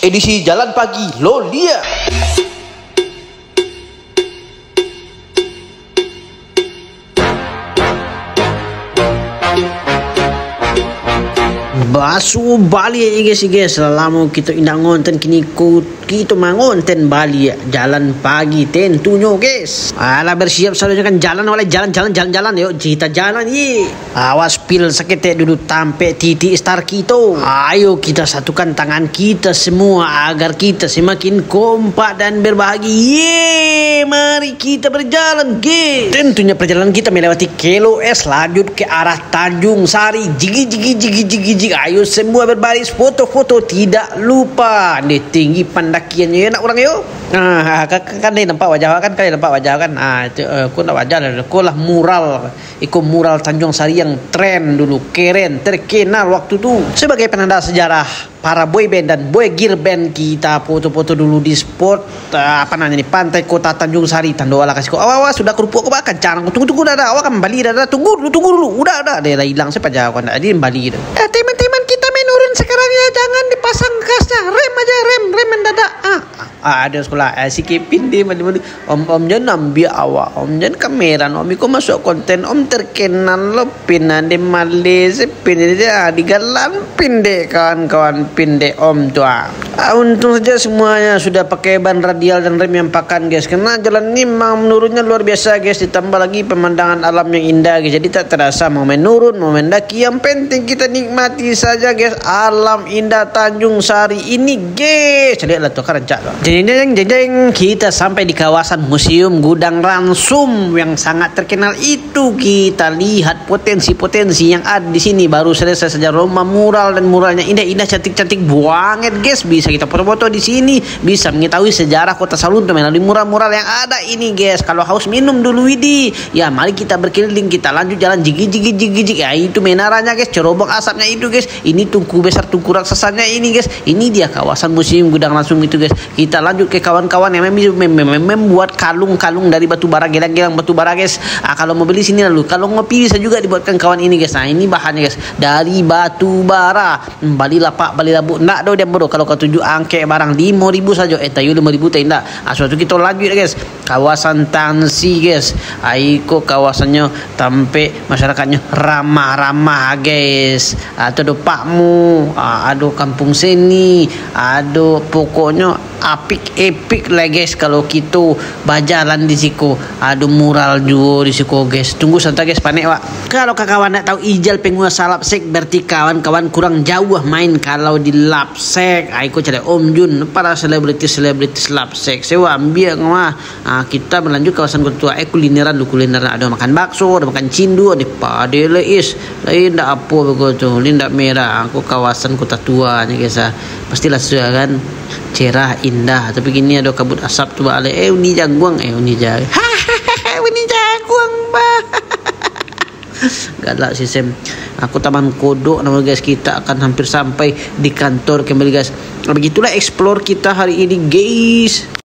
edisi Jalan Pagi Lolia. Basu Bali guys, lama kita indah ngonten kini kita mangonten Bali jalan pagi tentunya guys. Alah bersiap selalunya kan jalan oleh jalan yuk kita jalan ye. Awas pil sakit dulu sampai titik start kita. Ayo kita satukan tangan kita semua agar kita semakin kompak dan berbahagia. Ye, mari kita berjalan guys. Tentunya perjalanan kita melewati Kelo S lanjut ke arah Tanjung Sari. Jigi. Ayo semua berbaris foto-foto, tidak lupa di tinggi pendakiannya enak orang yo. Kan dia nampak wajah kan, itu aku nak wajah aku lah mural Tanjung Sari yang tren dulu, keren, terkenal waktu tu sebagai penanda sejarah para boy band dan boy gear band. Kita foto-foto dulu di spot di pantai kota Tanjung Sari. Tando ala kasih awas sudah kerupuk bakal jangan tunggu dah awak kan Bali dah tunggu dulu udah dia dah hilang siapa jauh kan di Bali dah. Teman-teman kita menurun sekarang ya, jangan dipasang gasnya, rem aja rem mendadak. Ada sekolah sikit pindi om jangan ambil awak, om jangan kamera, om ikut masuk konten, om terkenal lo pindah di Malaysia pindah di galan pindah kawan-kawan pindah om tua. Untung saja semuanya sudah pakai ban radial dan rem yang pakan guys, karena jalan ini memang menurunnya luar biasa guys, ditambah lagi pemandangan alam yang indah guys, jadi tak terasa mau menurun mau mendaki, yang penting kita nikmati saja guys alam indah Tanjung Sari ini guys. Lihatlah tuh keren cak. Jeng kita sampai di kawasan Museum Gudang Ransum yang sangat terkenal itu. Kita lihat potensi-potensi yang ada di sini. Baru selesai saja rumah mural dan muralnya indah-indah, cantik-cantik banget guys. Bisa kita foto-foto di sini, bisa mengetahui sejarah Kota Salunto melalui mural-mural yang ada ini guys. Kalau haus minum dulu Widi. Ya mari kita berkeliling, kita lanjut jalan jigi. Ya itu menaranya guys, cerobong asapnya itu guys. Ini tungku besar, tungku raksasanya ini guys. Ini dia kawasan Museum Gudang Ransum itu guys. Kita lanjut ke kawan-kawan yang membuat kalung-kalung dari batu bara, gelang-gelang batu bara guys. Kalau mau beli sini lalu, kalau ngopi bisa juga dibuatkan kawan ini guys. Nah ini bahannya guys dari batu bara. Bali labu ndak do dia bodoh. Kalau kau tuju angke barang 5.000 saja. Tayu 5.000 tak indah. Suatu kita lanjut guys. Kawasan Tansi guys. Aiko kawasannya tampe masyarakatnya ramah guys. Atau do pakmu, aduh kampung seni, aduh pokoknya apik lah guys kalau kita berjalan di siku. Aduh mural juga di siku guys. Tunggu santai guys panik wak. Kalau kawan nak tahu ijal penguasa Lapsek, berarti kawan-kawan kurang jauh main kalau di Lapsek. Aku cari Om Jun, para selebritis Lapsek. Sewa ambil mah. Kita melanjut kawasan Kota Tua. Kulineran ada makan bakso, ada makan cindu, ada padeleis. Lain ndak apa begitu. Lain ndak merah. Aku kawasan Kota Tua nih guys. Pastilah sudah kan cerah indah, tapi gini ada kabut asap tuh balik. Uni jaguang uni jaguang bah. Galak si Sam. Aku Taman Kodok nama guys. Kita akan hampir sampai di kantor kembali guys. Begitulah explore kita hari ini guys.